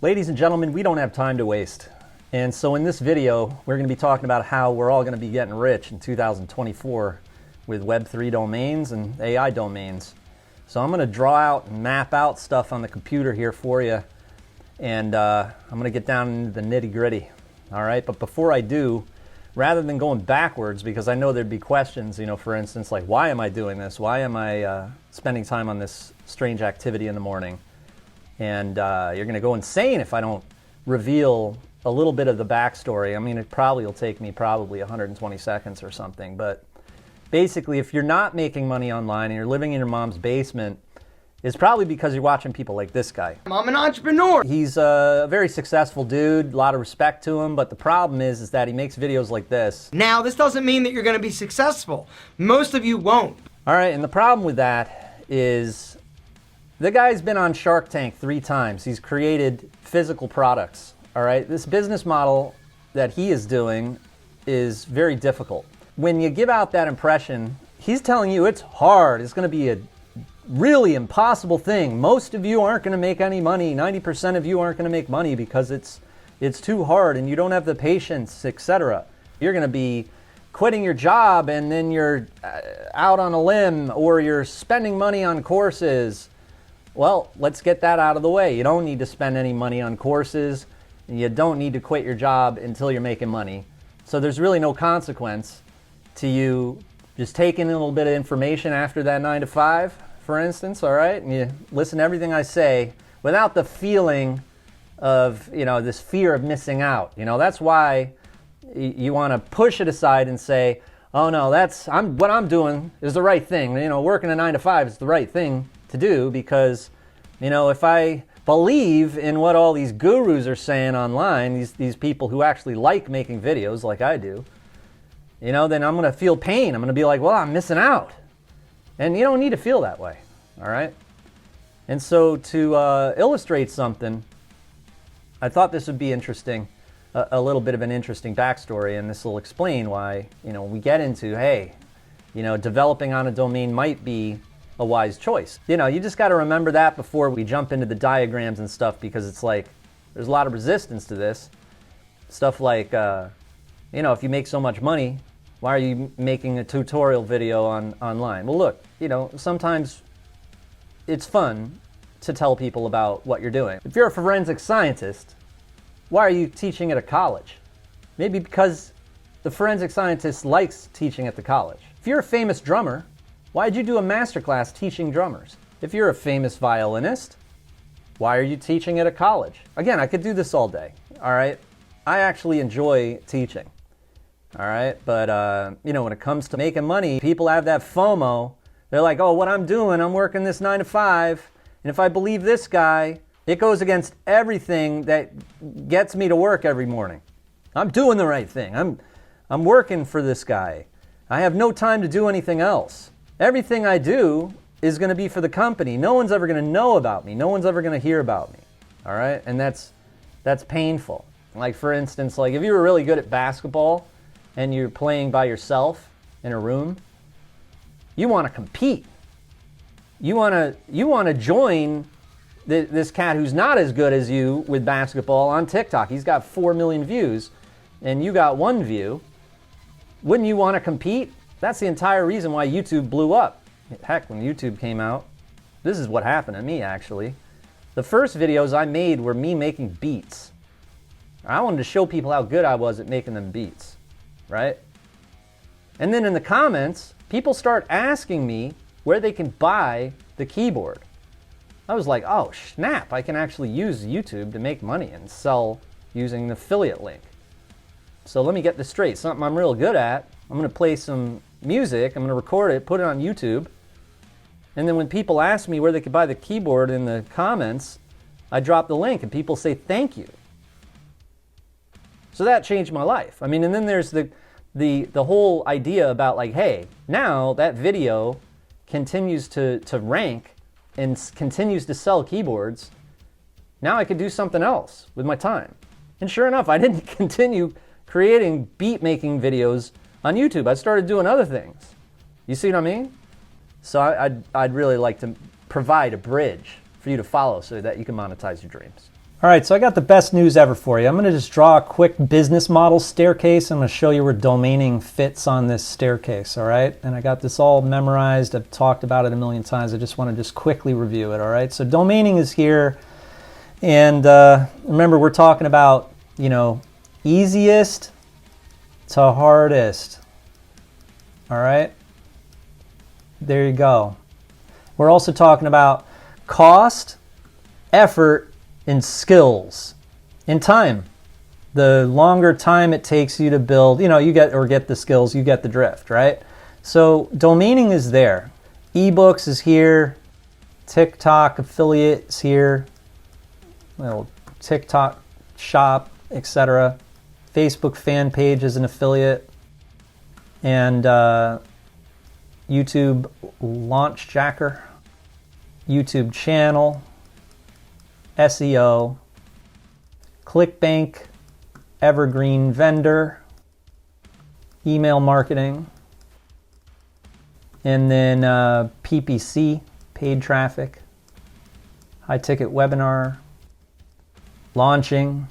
Ladies and gentlemen, we don't have time to waste. And so in this video, we're going to be talking about how we're all going to be getting rich in 2024 with Web3 domains and AI domains. So I'm going to draw out and map out stuff on the computer here for you. And I'm going to get down into the nitty gritty. All right. But before I do, rather than going backwards, because I know there'd be questions, for instance, like, why am I doing this? Why am I spending time on this strange activity in the morning? And you're going to go insane if I don't reveal a little bit of the backstory. I mean, it probably will take me 120 seconds or something. But basically, if you're not making money online and you're living in your mom's basement, it's probably because you're watching people like this guy. I'm an entrepreneur. He's a very successful dude, a lot of respect to him, but the problem is that he makes videos like this. Now, this doesn't mean that you're going to be successful. Most of you won't. All right, and the problem with that is the guy's been on Shark Tank 3 times. He's created physical products, all right? This business model that he is doing is very difficult. When you give out that impression, he's telling you it's hard. It's going to be a really impossible thing. Most of you aren't going to make any money. 90% of you aren't going to make money because it's too hard and you don't have the patience, etc. You're going to be quitting your job and then you're out on a limb, or you're spending money on courses. Well, let's get that out of the way. You don't need to spend any money on courses, and you don't need to quit your job until you're making money. So there's really no consequence to you just taking a little bit of information after that 9 to 5, for instance, all right? And you listen to everything I say without the feeling of, this fear of missing out. That's why you want to push it aside and say, oh no, what I'm doing is the right thing. Working a 9 to 5 is the right thing to do, because if I believe in what all these gurus are saying online, these people who actually like making videos like I do, then I'm going to feel pain. I'm going to be like, well, I'm missing out. And you don't need to feel that way, all right? And so to illustrate something, I thought this would be interesting, a little bit of an interesting backstory, and this will explain why, we get into, hey, developing on a domain might be a wise choice. You just got to remember that before we jump into the diagrams and stuff, because it's like there's a lot of resistance to this. Stuff like, if you make so much money, why are you making a tutorial video online? Well, look, sometimes it's fun to tell people about what you're doing. If you're a forensic scientist, why are you teaching at a college? Maybe because the forensic scientist likes teaching at the college. If you're a famous drummer, why'd you do a masterclass teaching drummers? If you're a famous violinist, why are you teaching at a college? Again, I could do this all day, all right? I actually enjoy teaching, all right? But, when it comes to making money, people have that FOMO. They're like, oh, what I'm doing, I'm working this 9 to 5, and if I believe this guy, it goes against everything that gets me to work every morning. I'm doing the right thing. I'm working for this guy. I have no time to do anything else. Everything I do is going to be for the company. No one's ever going to know about me. No one's ever going to hear about me. All right? And that's painful. Like, for instance, like if you were really good at basketball and you're playing by yourself in a room, you want to compete. You want to join this cat who's not as good as you with basketball on TikTok. He's got 4 million views and you got 1 view. Wouldn't you want to compete? That's the entire reason why YouTube blew up. Heck, when YouTube came out, this is what happened to me, actually. The first videos I made were me making beats. I wanted to show people how good I was at making them beats, right? And then in the comments, people start asking me where they can buy the keyboard. I was like, oh, snap, I can actually use YouTube to make money and sell using an affiliate link. So let me get this straight. Something I'm real good at. I'm going to play some music, I'm going to record it, put it on YouTube, and then when people ask me where they could buy the keyboard in the comments, I drop the link and people say thank you. So that changed my life. I mean, and then there's the whole idea about like, hey, now that video continues to rank and continues to sell keyboards. Now I could do something else with my time. And sure enough, I didn't continue creating beat making videos on YouTube. I started doing other things. You see what I mean? So I'd really like to provide a bridge for you to follow so that you can monetize your dreams. All right, so I got the best news ever for you. I'm going to just draw a quick business model staircase. I'm going to show you where domaining fits on this staircase, all right? And I got this all memorized. I've talked about it a million times. I just want to just quickly review it, all right? So domaining is here. And remember, we're talking about, easiest to hardest, all right? There you go. We're also talking about cost, effort, and skills, and time. The longer time it takes you to build, you get the skills, you get the drift, right? So domaining is there. Ebooks is here. TikTok affiliate is here. Little TikTok shop, etc. Facebook fan page is an affiliate. And YouTube launch jacker. YouTube channel. SEO, ClickBank, evergreen vendor, email marketing, and then PPC, paid traffic, high ticket webinar, launching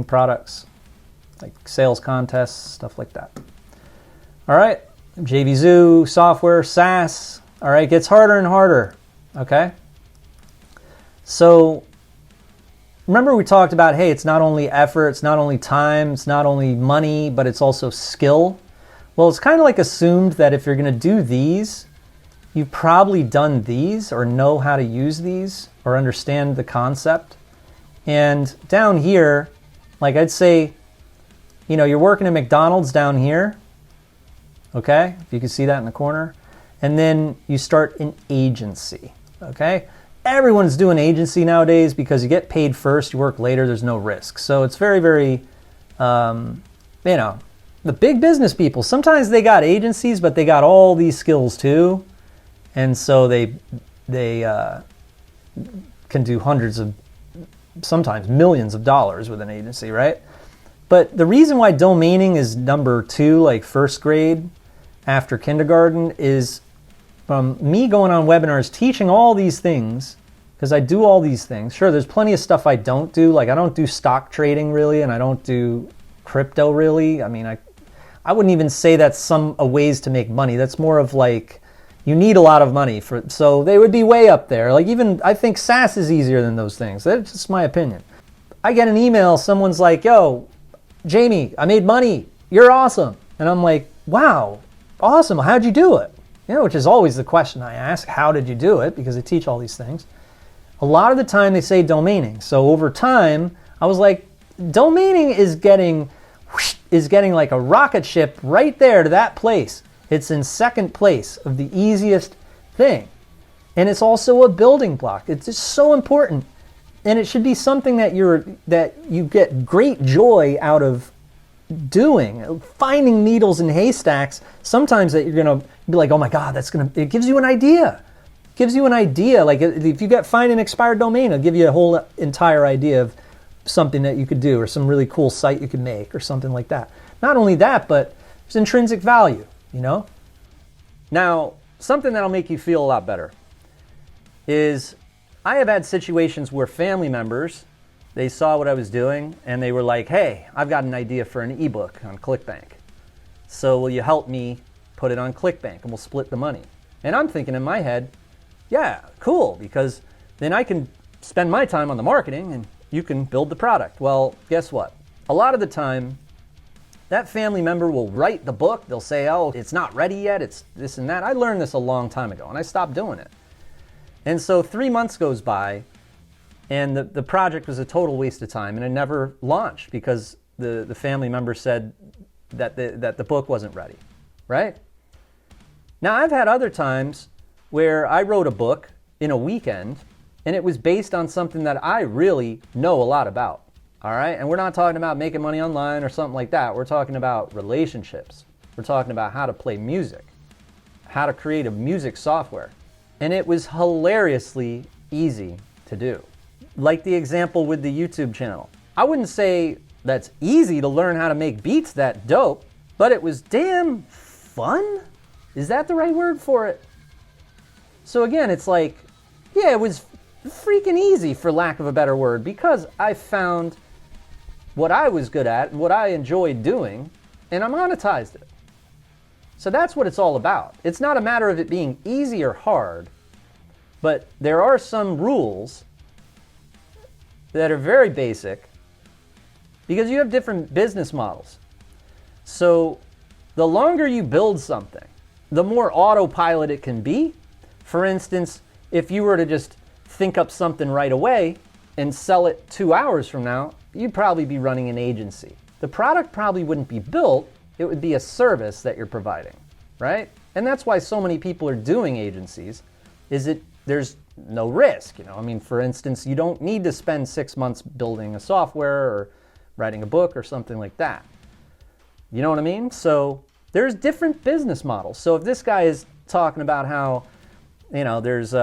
products, like sales contests, stuff like that. All right, JVZoo, software, SaaS, all right, gets harder and harder, okay? So remember we talked about, hey, it's not only effort, it's not only time, it's not only money, but it's also skill. Well, it's kind of like assumed that if you're going to do these, you've probably done these or know how to use these or understand the concept. And down here, like I'd say, you're working at McDonald's down here, okay? If you can see that in the corner. And then you start an agency, okay? Everyone's doing agency nowadays because you get paid first, you work later, there's no risk. So it's very, very, the big business people, sometimes they got agencies, but they got all these skills too. And so they can do hundreds of, sometimes millions of dollars with an agency, right? But the reason why domaining is number 2, like first grade after kindergarten, is from me going on webinars, teaching all these things, because I do all these things. Sure, there's plenty of stuff I don't do. Like I don't do stock trading really, and I don't do crypto really. I mean, I wouldn't even say that's a ways to make money. That's more of like, you need a lot of money so they would be way up there. Like even, I think SaaS is easier than those things. That's just my opinion. I get an email, someone's like, yo, Jamie, I made money. You're awesome. And I'm like, wow, awesome. How'd you do it? Which is always the question I ask, how did you do it? Because I teach all these things. A lot of the time they say domaining. So over time, I was like, domaining is getting like a rocket ship right there to that place. It's in second place of the easiest thing. And it's also a building block. It's just so important. And it should be something that you get great joy out of doing, finding needles in haystacks. Sometimes that you're going to be like, oh my God, it gives you an idea. Like if you find an expired domain, it'll give you a whole entire idea of something that you could do or some really cool site you could make or something like that. Not only that, but there's intrinsic value, Now, something that'll make you feel a lot better is I have had situations where family members, they saw what I was doing and they were like, hey, I've got an idea for an ebook on ClickBank. So will you help me put it on ClickBank and we'll split the money? And I'm thinking in my head, yeah, cool, because then I can spend my time on the marketing and you can build the product. Well, guess what? A lot of the time, that family member will write the book. They'll say, oh, it's not ready yet. It's this and that. I learned this a long time ago and I stopped doing it. And so 3 months goes by and the project was a total waste of time and it never launched because the family member said that the book wasn't ready, right? Now, I've had other times where I wrote a book in a weekend and it was based on something that I really know a lot about, all right? And we're not talking about making money online or something like that. We're talking about relationships. We're talking about how to play music, how to create a music software. And it was hilariously easy to do. Like the example with the YouTube channel. I wouldn't say that's easy to learn how to make beats that dope, but it was damn fun? Is that the right word for it? So again, it's like, yeah, it was freaking easy, for lack of a better word, because I found what I was good at and what I enjoyed doing, and I monetized it. So that's what it's all about. It's not a matter of it being easy or hard, but there are some rules that are very basic because you have different business models. So the longer you build something, the more autopilot it can be. For instance, if you were to just think up something right away and sell it 2 hours from now, you'd probably be running an agency. The product probably wouldn't be built, it would be a service that you're providing, right? And that's why so many people are doing agencies, is that there's no risk. I mean, for instance, you don't need to spend 6 months building a software or writing a book or something like that. You know what I mean? So there's different business models. So if this guy is talking about how, there's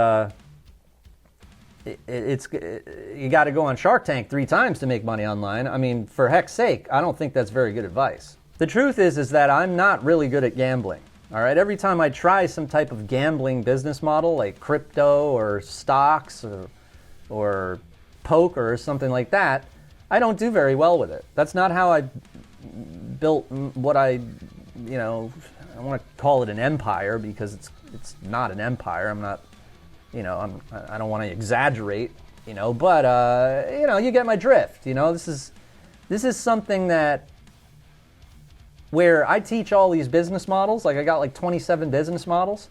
you got to go on Shark Tank 3 times to make money online. I mean, for heck's sake, I don't think that's very good advice. The truth is that I'm not really good at gambling. All right, every time I try some type of gambling business model like crypto or stocks or poker or something like that, I don't do very well with it. That's not how I built what I want to call it an empire, because it's not an empire. I'm not, I don't want to exaggerate, but you get my drift. This is something that, where I teach all these business models, like I got like 27 business models.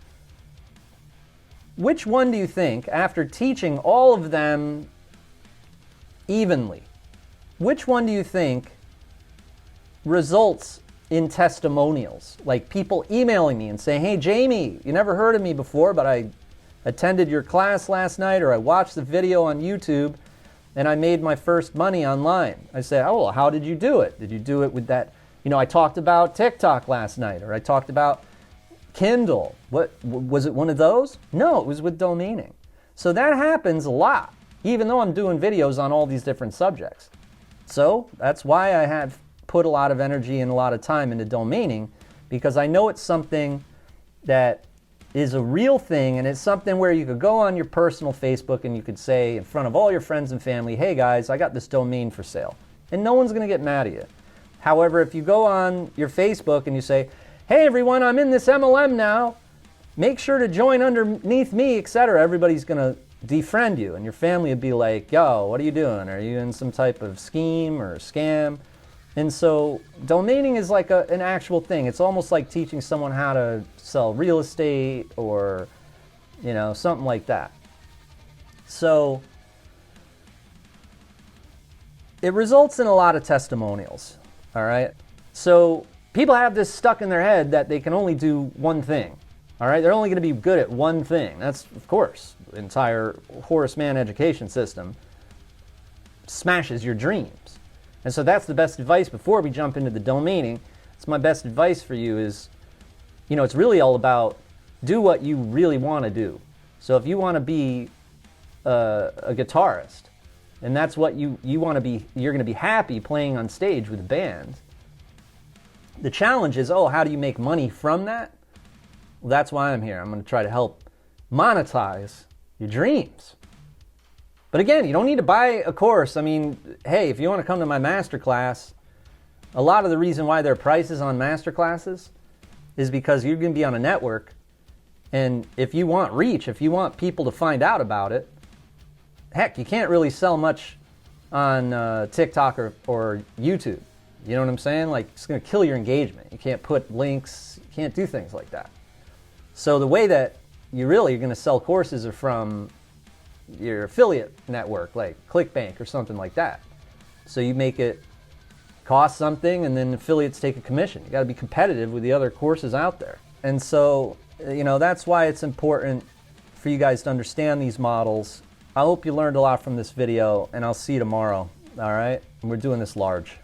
Which one do you think, after teaching all of them evenly, which one do you think results in testimonials? Like people emailing me and saying, hey, Jamie, you never heard of me before, but I attended your class last night, or I watched the video on YouTube and I made my first money online. I say, oh, well, how did you do it? Did you do it with that? I talked about TikTok last night, or I talked about Kindle. What was it, one of those? No, it was with domaining. So that happens a lot, even though I'm doing videos on all these different subjects. So that's why I have put a lot of energy and a lot of time into domaining, because I know it's something that is a real thing, and it's something where you could go on your personal Facebook and you could say in front of all your friends and family, hey guys, I got this domain for sale. And no one's going to get mad at you. However, if you go on your Facebook and you say, hey everyone, I'm in this MLM now, make sure to join underneath me, etc., everybody's going to defriend you, and your family would be like, yo, what are you doing? Are you in some type of scheme or scam? And so domaining is like an actual thing. It's almost like teaching someone how to sell real estate or, something like that. So it results in a lot of testimonials. All right. So people have this stuck in their head that they can only do one thing. All right. They're only going to be good at one thing. That's, of course, the entire Horace Mann education system smashes your dreams. And so that's the best advice before we jump into the domaining. It's my best advice for you is, it's really all about do what you really want to do. So if you want to be a guitarist, and that's what you want to be, you're going to be happy playing on stage with a band. The challenge is, how do you make money from that? Well, that's why I'm here. I'm going to try to help monetize your dreams. But again, you don't need to buy a course. I mean, hey, if you want to come to my masterclass, a lot of the reason why there are prices on masterclasses is because you're going to be on a network. And if you want reach, if you want people to find out about it, heck, you can't really sell much on TikTok or YouTube. You know what I'm saying? Like, it's going to kill your engagement. You can't put links. You can't do things like that. So the way that you're going to sell courses are from your affiliate network, like ClickBank or something like that. So you make it cost something, and then affiliates take a commission. You got to be competitive with the other courses out there. And so, that's why it's important for you guys to understand these models. I hope you learned a lot from this video, and I'll see you tomorrow, all right? We're doing this large.